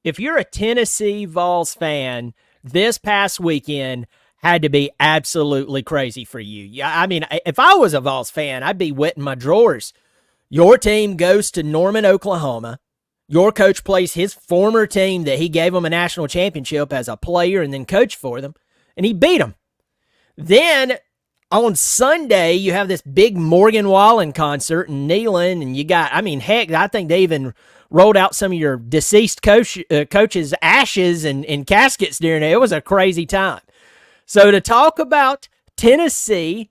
if you're a Tennessee Vols fan, this past weekend had to be absolutely crazy for you. Yeah, I mean, if I was a Vols fan, I'd be wetting my drawers. Your team goes to Norman, Oklahoma. Your coach plays his former team that he gave them a national championship as a player and then coached for them, and he beat them. Then on Sunday, you have this big Morgan Wallen concert in Neyland, and you got, I mean, heck, I think they even rolled out some of your deceased coach's ashes and caskets during it. It was a crazy time. So to talk about Tennessee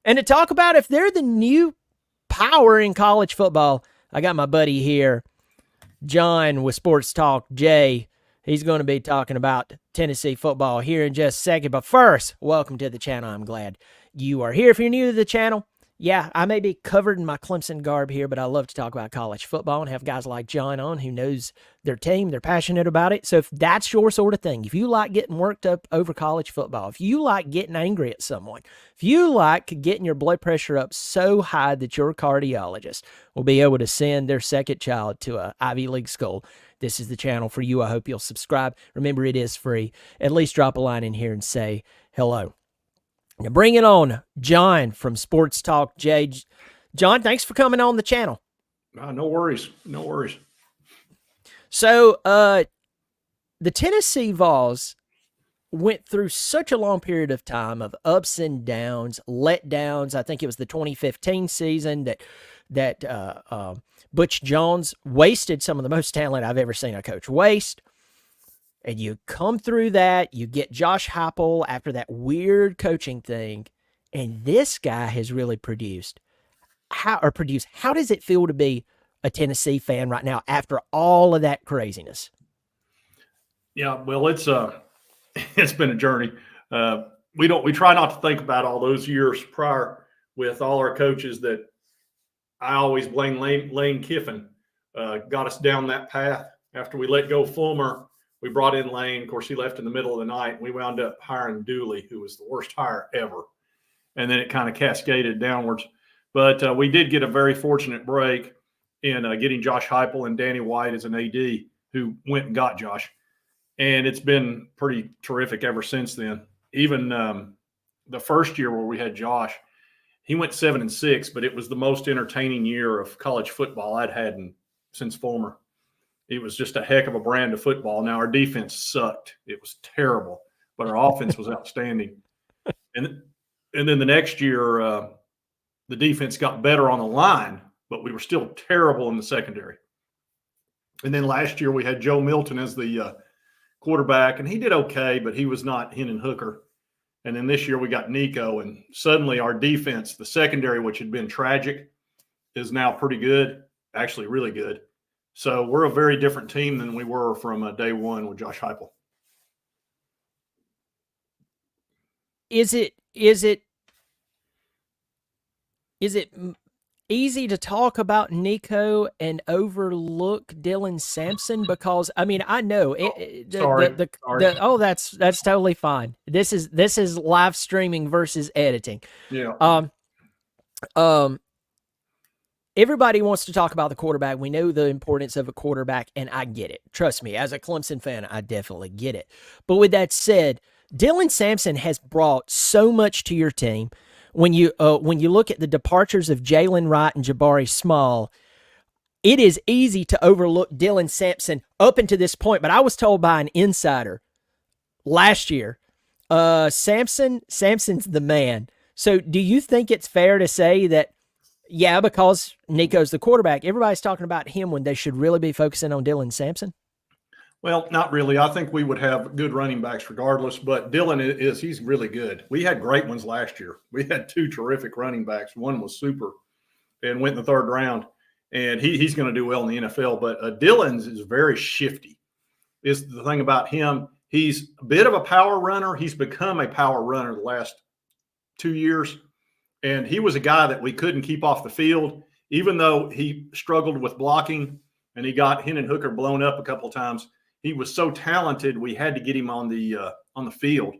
and to talk about if they're the new power in college football, I got my buddy here, John with Sports Talk Jay. He's going to be talking about Tennessee football here in just a second. But first, welcome to the channel. I'm glad you are here. If you're new to the channel, yeah, I may be covered in my Clemson garb here, but I love to talk about college football and have guys like John on who knows their team. They're passionate about it. So if that's your sort of thing, if you like getting worked up over college football, if you like getting angry at someone, if you like getting your blood pressure up so high that your cardiologist will be able to send their second child to an Ivy League school, this is the channel for you. I hope you'll subscribe. Remember, it is free. At least drop a line in here and say hello. Now bring it on, John from Sports Talk Jay. John, thanks for coming on the channel. No worries. No worries. So the Tennessee Vols went through such a long period of time of ups and downs, letdowns. I think it was the 2015 season that Butch Jones wasted some of the most talent I've ever seen a coach waste. And you come through that, you get Josh Heupel after that weird coaching thing, and this guy has really produced. How does it feel to be a Tennessee fan right now after all of that craziness? Yeah, well, it's been a journey. We try not to think about all those years prior with all our coaches that I always blame Lane Kiffin got us down that path. After we let go Fulmer, we brought in Lane. Of course, he left in the middle of the night. We wound up hiring Dooley, who was the worst hire ever. And then it kind of cascaded downwards. But we did get a very fortunate break in getting Josh Heupel and Danny White as an AD, who went and got Josh. And it's been pretty terrific ever since then. Even the first year where we had Josh, he went 7-6, but it was the most entertaining year of college football I'd had since Fulmer. It was just a heck of a brand of football. Now, our defense sucked. It was terrible, but our offense was outstanding. And then the next year, the defense got better on the line, but we were still terrible in the secondary. And then last year we had Joe Milton as the quarterback, and he did okay, but he was not Hendon Hooker. And then this year we got Nico, and suddenly our defense, the secondary, which had been tragic, is now pretty good, actually really good. So we're a very different team than we were from day one with Josh Heupel. Is it easy to talk about Nico and overlook Dylan Sampson? Because I mean, I know that's totally fine. This is live streaming versus editing. Yeah. Everybody wants to talk about the quarterback. We know the importance of a quarterback, and I get it. Trust me, as a Clemson fan, I definitely get it. But with that said, Dylan Sampson has brought so much to your team. When you look at the departures of Jalen Wright and Jabari Small, it is easy to overlook Dylan Sampson up until this point. But I was told by an insider last year, Sampson's the man. So do you think it's fair to say that, yeah, because Nico's the quarterback, everybody's talking about him when they should really be focusing on Dylan Sampson? Well, not really. I think we would have good running backs regardless, but Dylan he's really good. We had great ones last year. We had two terrific running backs. One was super and went in the third round, and he's going to do well in the NFL. But Dylan's is very shifty. Is the thing about him. He's a bit of a power runner. He's become a power runner the last 2 years. And he was a guy that we couldn't keep off the field, even though he struggled with blocking and he got Hendon Hooker blown up a couple of times. He was so talented, we had to get him on the field,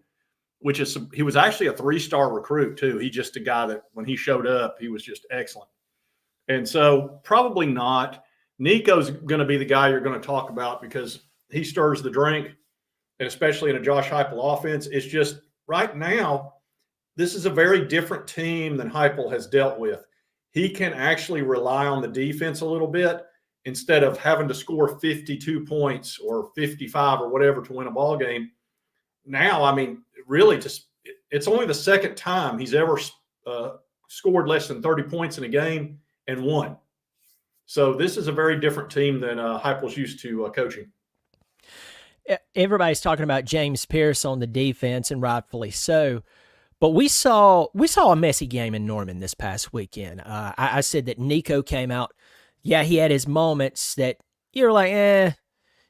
he was actually a 3-star recruit too. He's just a guy that when he showed up, he was just excellent. And so probably not. Nico's going to be the guy you're going to talk about because he stirs the drink, and especially in a Josh Heupel offense. It's just right now, this is a very different team than Heupel has dealt with. He can actually rely on the defense a little bit instead of having to score 52 points or 55 or whatever to win a ball game. Now, I mean, really, it's only the second time he's ever scored less than 30 points in a game and won. So this is a very different team than Heupel's used to coaching. Everybody's talking about James Pierce on the defense, and rightfully so. But we saw a messy game in Norman this past weekend. I said that Nico came out. Yeah, he had his moments that you're like, and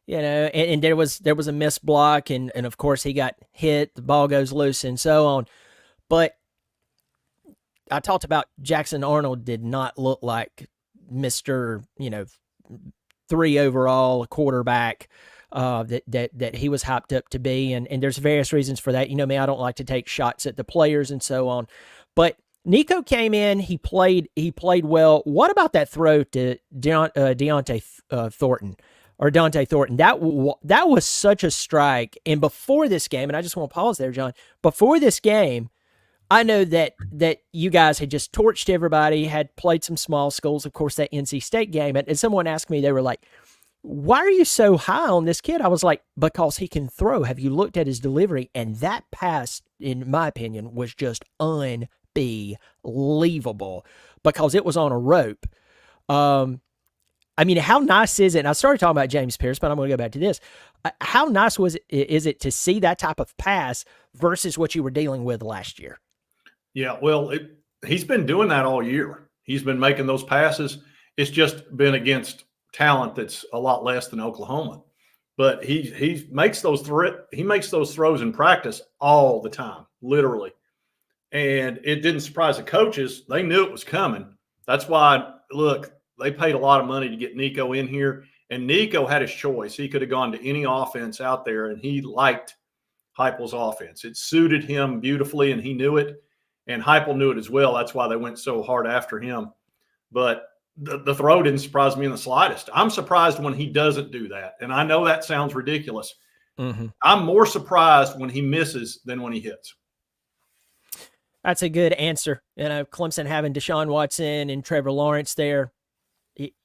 there was a missed block, and of course he got hit, the ball goes loose, and so on. But I talked about Jackson Arnold did not look like Mr. 3 overall quarterback that he was hyped up to be, and there's various reasons for that. You know me, I don't like to take shots at the players and so on. But Nico came in, he played well. What about that throw to Dante Thornton? That was such a strike. And before this game, and I just want to pause there, John. Before this game, I know that you guys had just torched everybody, had played some small schools, of course, that NC State game. And someone asked me, they were like, why are you so high on this kid? I was like, because he can throw. Have you looked at his delivery? And that pass, in my opinion, was just unbelievable because it was on a rope. I mean, how nice is it? And I started talking about James Pierce, but I'm going to go back to this. How nice is it to see that type of pass versus what you were dealing with last year? Yeah, well, he's been doing that all year. He's been making those passes. It's just been against talent that's a lot less than Oklahoma. But he makes those throws in practice all the time, literally. And it didn't surprise the coaches. They knew it was coming. That's why, look, they paid a lot of money to get Nico in here. And Nico had his choice. He could have gone to any offense out there, and he liked Heupel's offense. It suited him beautifully, and he knew it. And Heupel knew it as well. That's why they went so hard after him. But the throw didn't surprise me in the slightest. I'm surprised when he doesn't do that. And I know that sounds ridiculous. Mm-hmm. I'm more surprised when he misses than when he hits. That's a good answer. Clemson having Deshaun Watson and Trevor Lawrence there,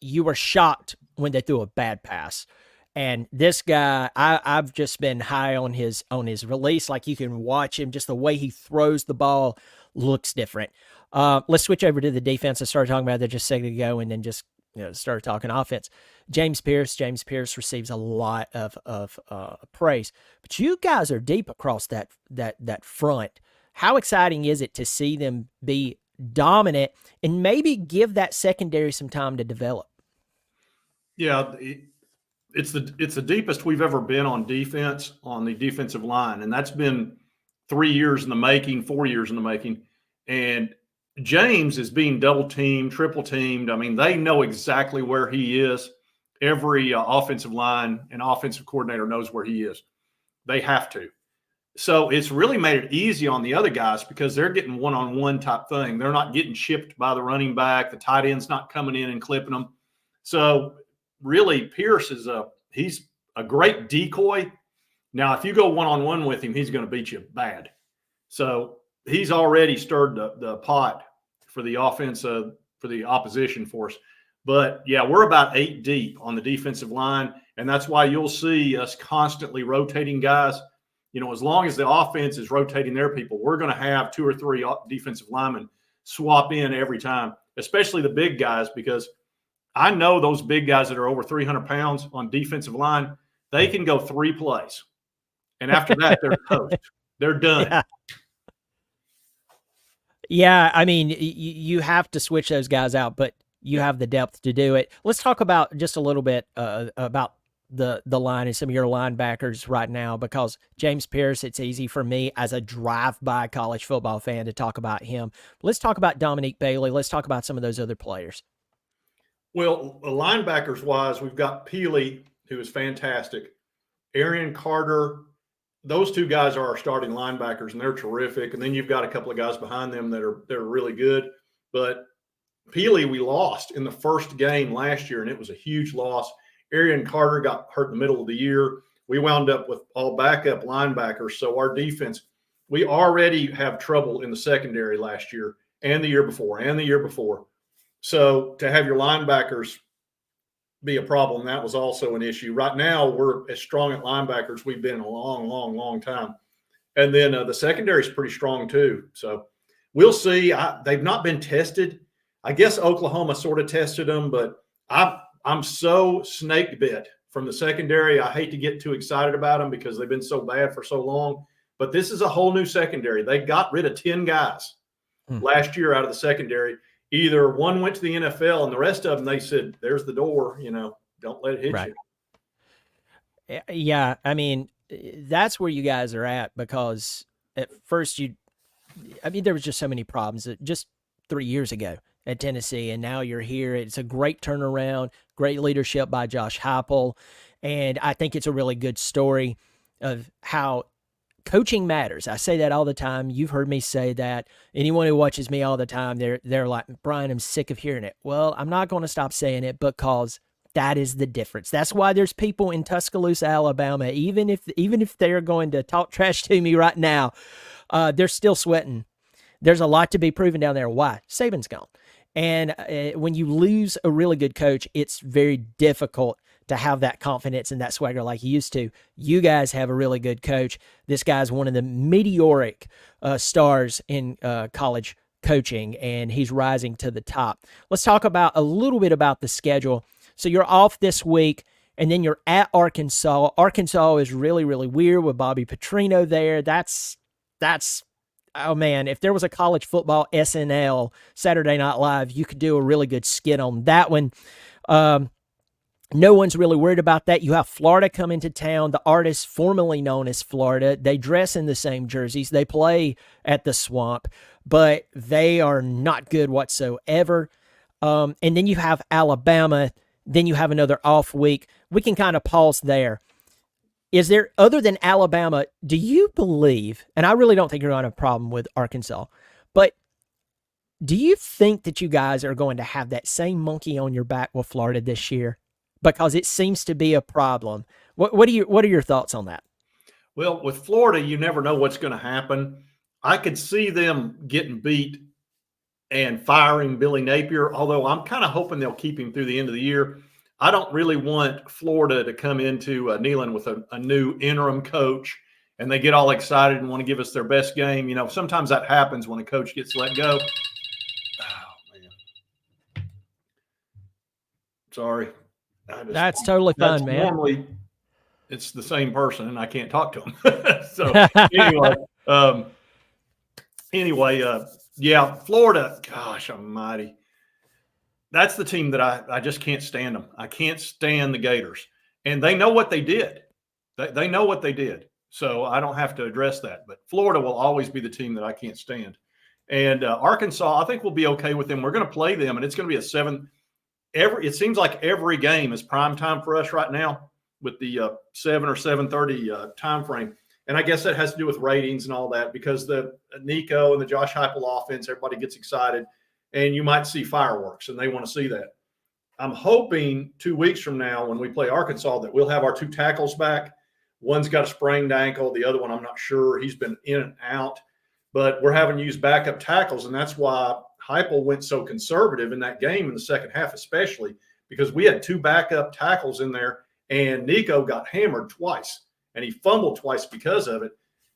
you were shocked when they threw a bad pass. And this guy, I've just been high on his release. Like, you can watch him, just the way he throws the ball looks different. Let's switch over to the defense. I started talking about that just a second ago, and then just started talking offense. James Pierce receives a lot of praise, but you guys are deep across that front. How exciting is it to see them be dominant and maybe give that secondary some time to develop? Yeah, it's the deepest we've ever been on defense, on the defensive line, and that's been 3 years in the making, 4 years in the making. And James is being double teamed, triple teamed. I mean, they know exactly where he is. Every offensive line and offensive coordinator knows where he is. They have to. So it's really made it easy on the other guys because they're getting one-on-one type thing. They're not getting chipped by the running back. The tight end's not coming in and clipping them. So really, Pierce he's a great decoy. Now, if you go one-on-one with him, he's going to beat you bad. So he's already stirred the pot for the offense, for the opposition force. But, yeah, we're about 8 deep on the defensive line, and that's why you'll see us constantly rotating guys. As long as the offense is rotating their people, we're going to have 2 or 3 defensive linemen swap in every time, especially the big guys, because I know those big guys that are over 300 pounds on defensive line, they can go 3 plays. And after that, they're toast. They're done. Yeah, I mean, you have to switch those guys out, but you have the depth to do it. Let's talk about just a little bit about the line and some of your linebackers right now, because James Pierce, it's easy for me as a drive-by college football fan to talk about him. Let's talk about Dominique Bailey. Let's talk about some of those other players. Well, linebackers-wise, we've got Peely, who is fantastic. Arian Carter, those 2 guys are our starting linebackers, and they're terrific. And then you've got a couple of guys behind them that are really good. But Peely, we lost in the first game last year, and it was a huge loss. Arian Carter got hurt in the middle of the year. We wound up with all backup linebackers. So our defense, we already have trouble in the secondary last year and the year before and the year before. So to have your linebackers be a problem, that was also an issue. Right now, we're as strong at linebackers we've been in a long, long, long time. And then the secondary is pretty strong too. So we'll see. They've not been tested. I guess Oklahoma sort of tested them, but I'm so snake bit from the secondary. I hate to get too excited about them because they've been so bad for so long. But this is a whole new secondary. They got rid of 10 guys last year out of the secondary. Either one went to the NFL and the rest of them, they said, there's the door, don't let it hit you. Yeah. I mean, that's where you guys are at, because at first there was just so many problems just 3 years ago at Tennessee, and now you're here. It's a great turnaround, great leadership by Josh Heupel, and I think it's a really good story of how coaching matters. I say that all the time. You've heard me say that. Anyone who watches me all the time, they're like, Brian, I'm sick of hearing it. Well, I'm not going to stop saying it, because that is the difference. That's why there's people in Tuscaloosa, Alabama, even if they're going to talk trash to me right now, they're still sweating. There's a lot to be proven down there. Why? Saban's gone. And when you lose a really good coach, it's very difficult to have that confidence and that swagger like you used to. You guys have a really good coach. This guy's one of the meteoric stars in college coaching, and he's rising to the top. Let's talk a little bit about the schedule. So you're off this week, and then you're at Arkansas. Arkansas is really, really weird with Bobby Petrino there. That's oh man, if there was a college football SNL, Saturday Night Live, you could do a really good skit on that one. No one's really worried about that. You have Florida come into town, the artists formerly known as Florida. They dress in the same jerseys. They play at the Swamp, but they are not good whatsoever. And then you have Alabama. Then you have another off week. We can kind of pause there. Is there, other than Alabama, do you believe, and I really don't think you're going to have a problem with Arkansas, but do you think that you guys are going to have that same monkey on your back with Florida this year? Because it seems to be a problem. What are your thoughts on that? Well, with Florida, you never know what's going to happen. I could see them getting beat and firing Billy Napier, although I'm kind of hoping they'll keep him through the end of the year. I don't really want Florida to come into Neyland with a new interim coach and they get all excited and want to give us their best game. Sometimes that happens when a coach gets let go. Oh, man. Sorry. That's totally fine, man. Normally, it's the same person, and I can't talk to him. So anyway, yeah, Florida. Gosh almighty, that's the team that I just can't stand them. I can't stand the Gators, and they know what they did. They know what they did, so I don't have to address that. But Florida will always be the team that I can't stand. And Arkansas, I think we'll be okay with them. We're going to play them, and it's going to be a 7. It seems like every game is prime time for us right now with the 7 or 7:30 time frame. And I guess that has to do with ratings and all that, because the Nico and the Josh Heupel offense, everybody gets excited, and you might see fireworks, and they want to see that. I'm hoping 2 weeks from now when we play Arkansas that we'll have our 2 tackles back. One's got a sprained ankle. The other one, I'm not sure. He's been in and out. But we're having to use backup tackles, and that's why Heupel went so conservative in that game in the second half, especially because we had 2 backup tackles in there, and Nico got hammered twice, and he fumbled twice because of it.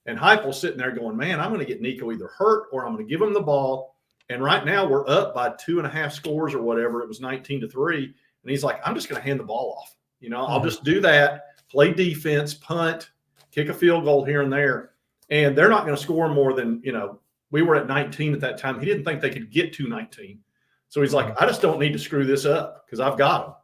And Heupel's sitting there going, man, I'm going to get Nico either hurt or I'm going to give him the ball. And right now we're up by 2.5 scores or whatever. It was 19-3. And he's like, I'm just going to hand the ball off. I'll just do that, play defense, punt, kick a field goal here and there. And they're not going to score more than, we were at 19 at that time. He didn't think they could get to 19. So he's like, I just don't need to screw this up because I've got them.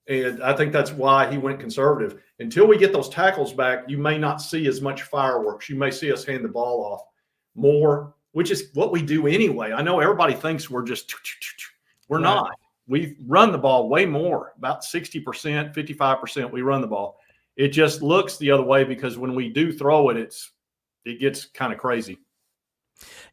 And I think that's why he went conservative. Until we get those tackles back, you may not see as much fireworks. You may see us hand the ball off more, which is what we do anyway. I know everybody thinks we're just – we're not. We run the ball way more, about 60%, 55% we run the ball. It just looks the other way because when we do throw it, it gets kind of crazy.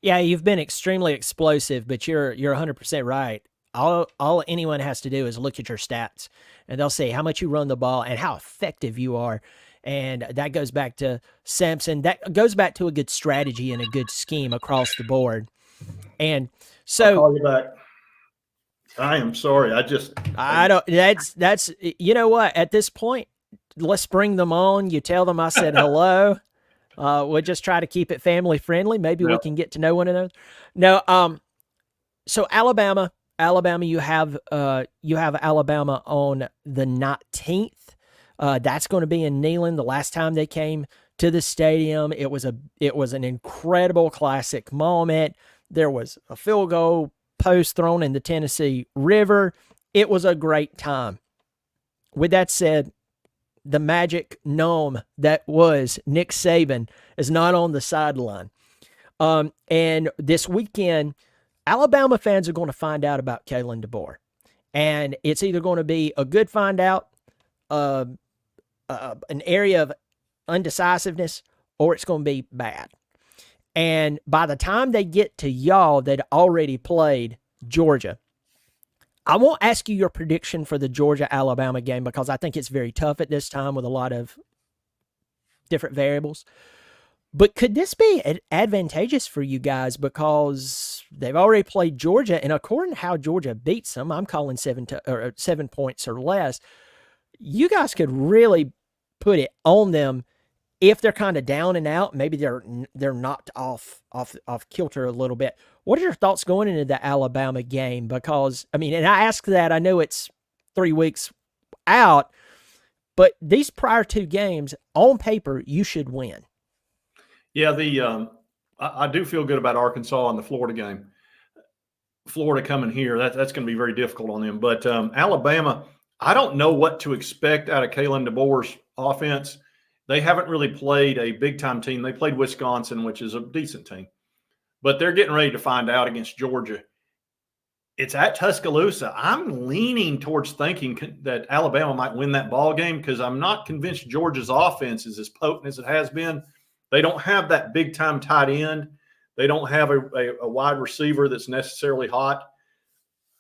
Yeah, you've been extremely explosive, but you're 100% right. all anyone has to do is look at your stats, and they'll see how much you run the ball and how effective you are. And that goes back to Sampson. That goes back to a good strategy and a good scheme across the board. And I'll so call you back. I am sorry. I don't. That's you know what? At this point, let's bring them on. You tell them I said hello. We'll just try to keep it family friendly. Maybe we can get to know one another. No. So Alabama, you have Alabama on the 19th. That's going to be in Neyland. The last time they came to the stadium, it was an incredible classic moment. There was a field goal post thrown in the Tennessee River. It was a great time. With that said, the magic gnome that was Nick Saban is not on the sideline. And this weekend, Alabama fans are going to find out about Kalen DeBoer. And it's either going to be a good find out, an area of undecisiveness, or it's going to be bad. And by the time they get to y'all, they'd already played Georgia. I won't ask you your prediction for the Georgia-Alabama game because I think it's very tough at this time with a lot of different variables. But could this be advantageous for you guys because they've already played Georgia, and according to how Georgia beats them, I'm calling 7 points or less. You guys could really put it on them if they're kind of down and out. Maybe they're knocked off kilter a little bit. What are your thoughts going into the Alabama game? Because and I ask that. I know it's 3 weeks out, but these prior 2 games on paper you should win. Yeah, I do feel good about Arkansas and the Florida game. Florida coming here, that's going to be very difficult on them. But Alabama, I don't know what to expect out of Kalen DeBoer's offense. They haven't really played a big-time team. They played Wisconsin, which is a decent team. But they're getting ready to find out against Georgia. It's at Tuscaloosa. I'm leaning towards thinking that Alabama might win that ball game because I'm not convinced Georgia's offense is as potent as it has been. They don't have that big-time tight end. They don't have a wide receiver that's necessarily hot.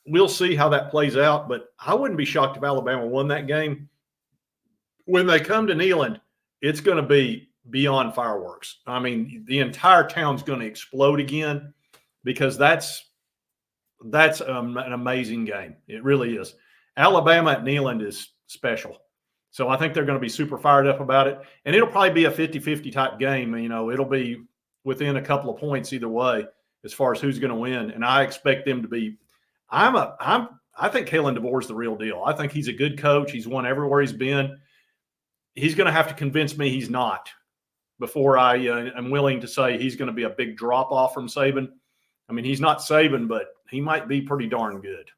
We'll see how that plays out, but I wouldn't be shocked if Alabama won that game. When they come to Neyland, it's going to be beyond fireworks. The entire town's going to explode again because that's an amazing game. It really is. Alabama at Neyland is special. So I think they're going to be super fired up about it. And it'll probably be a 50-50 type game. It'll be within a couple of points either way as far as who's going to win. And I expect them to be I think Kalen DeBoer is the real deal. I think he's a good coach. He's won everywhere he's been. He's going to have to convince me he's not before I am willing to say he's going to be a big drop-off from Saban. He's not Saban, but he might be pretty darn good.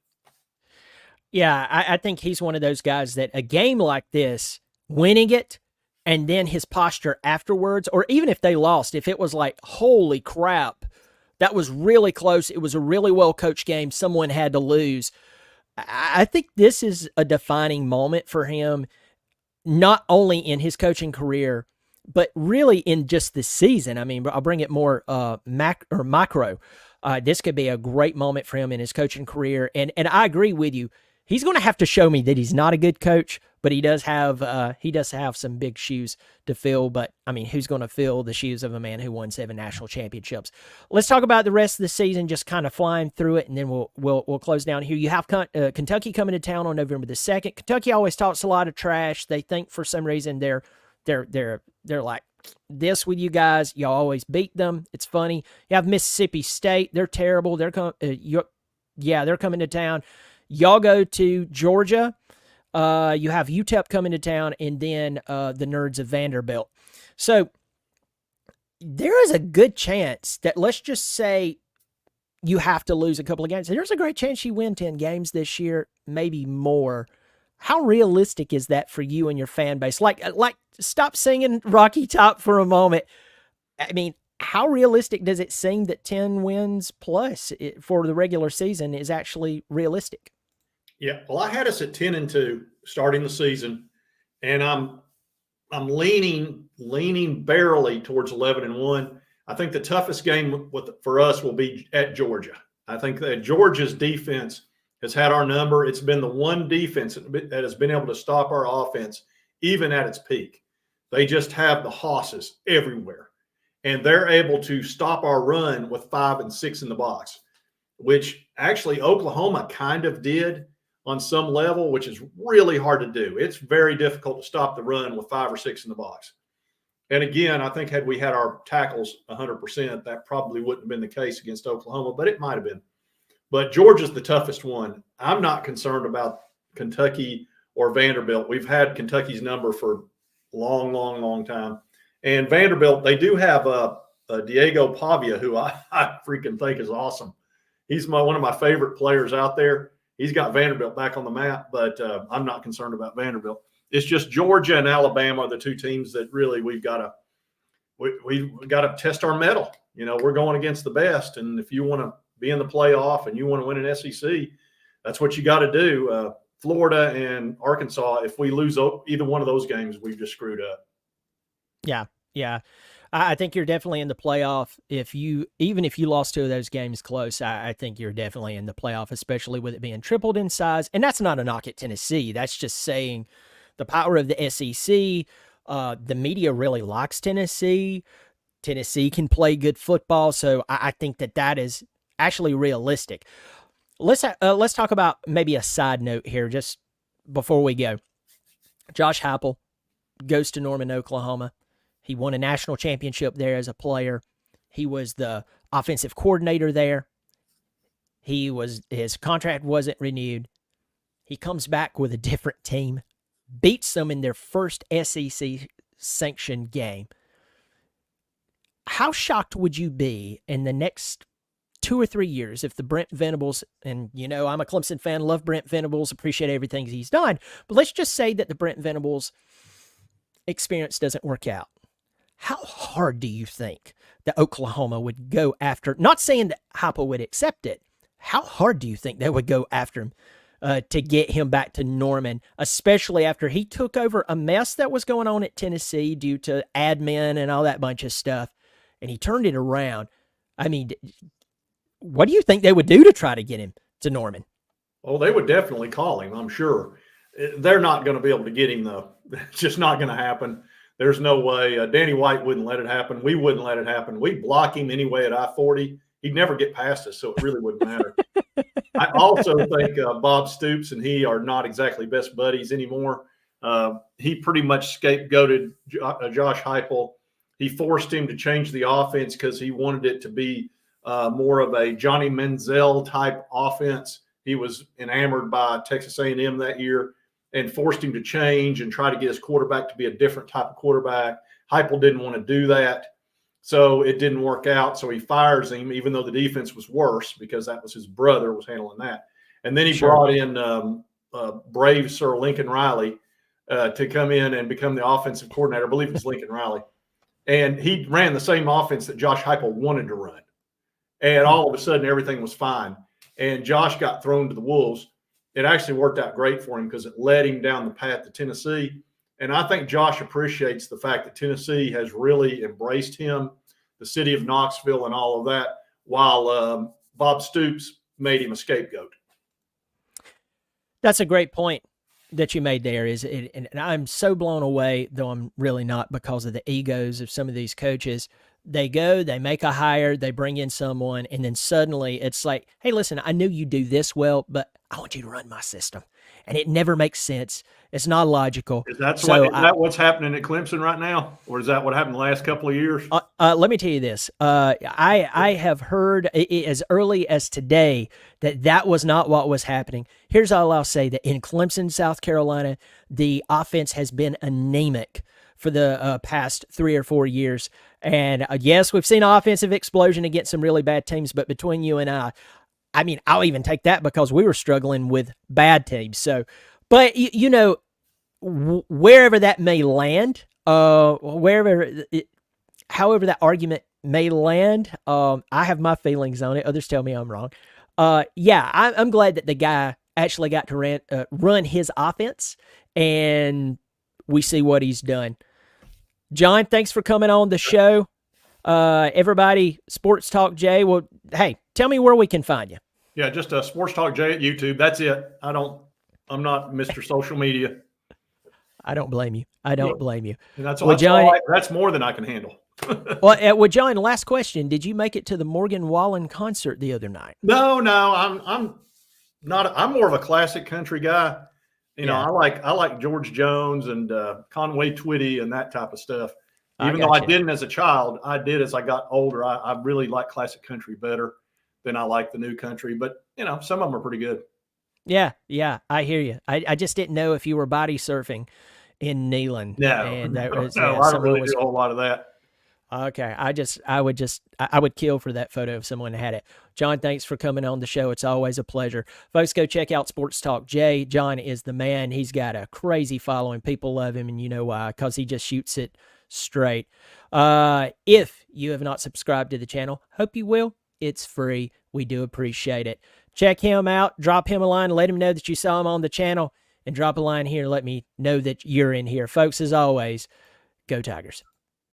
Yeah, I think he's one of those guys that a game like this, winning it, and then his posture afterwards, or even if they lost, if it was like, holy crap, that was really close, it was a really well-coached game, someone had to lose. I think this is a defining moment for him, not only in his coaching career, but really in just this season. I'll bring it more micro. This could be a great moment for him in his coaching career. And I agree with you. He's going to have to show me that he's not a good coach, but he does have some big shoes to fill. But who's going to fill the shoes of a man who won 7 national championships? Let's talk about the rest of the season, just kind of flying through it, and then we'll close down here. You have Kentucky coming to town on November the 2nd. Kentucky always talks a lot of trash. They think for some reason they're like this with you guys. Y'all always beat them. It's funny. You have Mississippi State. They're terrible. They're coming to town. Y'all go to Georgia. You have UTEP coming to town, and then the Nerds of Vanderbilt. So there is a good chance that, let's just say you have to lose a couple of games. There's a great chance you win 10 games this year, maybe more. How realistic is that for you and your fan base? Like, stop singing Rocky Top for a moment. How realistic does it seem that 10 wins plus for the regular season is actually realistic? Yeah, well, I had us at 10-2 starting the season, and I'm leaning barely towards 11-1. I think the toughest game for us will be at Georgia. I think that Georgia's defense has had our number. It's been the one defense that has been able to stop our offense even at its peak. They just have the hosses everywhere, and they're able to stop our run with 5 and 6 in the box, which actually Oklahoma kind of did on some level, which is really hard to do. It's very difficult to stop the run with 5 or 6 in the box. And again, I think had we had our tackles 100%, that probably wouldn't have been the case against Oklahoma, but it might have been. But Georgia's the toughest one. I'm not concerned about Kentucky or Vanderbilt. We've had Kentucky's number for a long time. And Vanderbilt, they do have a Diego Pavia, who I freaking think is awesome. He's one of my favorite players out there. He's got Vanderbilt back on the map, but I'm not concerned about Vanderbilt. It's just Georgia and Alabama are the two teams that really we've got to test our mettle. You know, we're going against the best, and if you want to be in the playoff and you want to win an SEC, that's what you got to do. Florida and Arkansas, if we lose either one of those games, we've just screwed up. Yeah. I think you're definitely in the playoff. Even if you lost 2 of those games close, I think you're definitely in the playoff, especially with it being tripled in size. And that's not a knock at Tennessee. That's just saying the power of the SEC. The media really likes Tennessee. Tennessee can play good football, so I think that is actually realistic. Let's talk about maybe a side note here just before we go. Josh Heupel goes to Norman, Oklahoma. He won a national championship there as a player. He was the offensive coordinator there. His contract wasn't renewed. He comes back with a different team, beats them in their first SEC sanctioned game. How shocked would you be in the next 2 or 3 years if the Brent Venables, and you know I'm a Clemson fan, love Brent Venables, appreciate everything he's done, but let's just say that the Brent Venables experience doesn't work out. How hard do you think that Oklahoma would go after, not saying that Heupel would accept it, how hard do you think they would go after him to get him back to Norman, especially after he took over a mess that was going on at Tennessee due to admin and all that bunch of stuff, and he turned it around? I mean, what do you think they would do to try to get him to Norman? Oh, they would definitely call him, I'm sure. They're not going to be able to get him, though. It's just not going to happen. There's no way. Danny White wouldn't let it happen. We wouldn't let it happen. We'd block him anyway at I-40. He'd never get past us, so it really wouldn't matter. I also think Bob Stoops and he are not exactly best buddies anymore. He pretty much scapegoated Josh Heupel. He forced him to change the offense because he wanted it to be more of a Johnny Manziel type offense. He was enamored by Texas A&M that year and forced him to change and try to get his quarterback to be a different type of quarterback. Heupel didn't want to do that, so it didn't work out. So he fires him, even though the defense was worse because that was his brother was handling that. And then he brought in brave Sir Lincoln Riley to come in and become the offensive coordinator. I believe it's Lincoln Riley. And he ran the same offense that Josh Heupel wanted to run. And all of a sudden, everything was fine. And Josh got thrown to the wolves. It actually worked out great for him because it led him down the path to Tennessee. And I think Josh appreciates the fact that Tennessee has really embraced him, the city of Knoxville and all of that, while Bob Stoops made him a scapegoat. That's a great point that you made there. And I'm so blown away, though I'm really not, because of the egos of some of these coaches. They go, they make a hire, they bring in someone, and then suddenly it's like, hey, listen, I knew you do this well, but I want you to run my system. And it never makes sense. It's not logical. Is that what's happening at Clemson right now? Or is that what happened the last couple of years? Let me tell you this. I have heard as early as today that was not what was happening. Here's all I'll say, that in Clemson, South Carolina, the offense has been anemic for the past 3 or 4 years. And yes, we've seen an offensive explosion against some really bad teams, but between you and I mean, I'll even take that because we were struggling with bad teams. So, but you know, wherever that may land, however that argument may land, I have my feelings on it. Others tell me I'm wrong. Yeah, I'm glad that the guy actually got to run his offense, and we see what he's done. John, thanks for coming on the show. Everybody, Sports Talk Jay. Well, hey, tell me where we can find you. Yeah, just a Sports Talk Jay at YouTube. That's it. I'm not Mr. Social Media. I don't blame you. I don't blame you. And that's Well, John, that's more than I can handle. well, John, last question. Did you make it to the Morgan Wallen concert the other night? No, I'm not. I'm more of a classic country guy. You know, I like George Jones and Conway Twitty and that type of stuff. Even though I didn't as a child, I did as I got older. I really like classic country better than I like the new country. But, you know, some of them are pretty good. Yeah, I hear you. I just didn't know if you were body surfing in Neyland. No, and that was, no, I don't really do a whole lot of that. Okay, I would kill for that photo if someone had it. John, thanks for coming on the show. It's always a pleasure. Folks, go check out Sports Talk Jay. John is the man. He's got a crazy following. People love him, and you know why, because he just shoots it straight. If you have not subscribed to the channel, hope you will. It's free. We do appreciate it. Check him out. Drop him a line. Let him know that you saw him on the channel, and drop a line here. Let me know that you're in here. Folks, as always, go Tigers.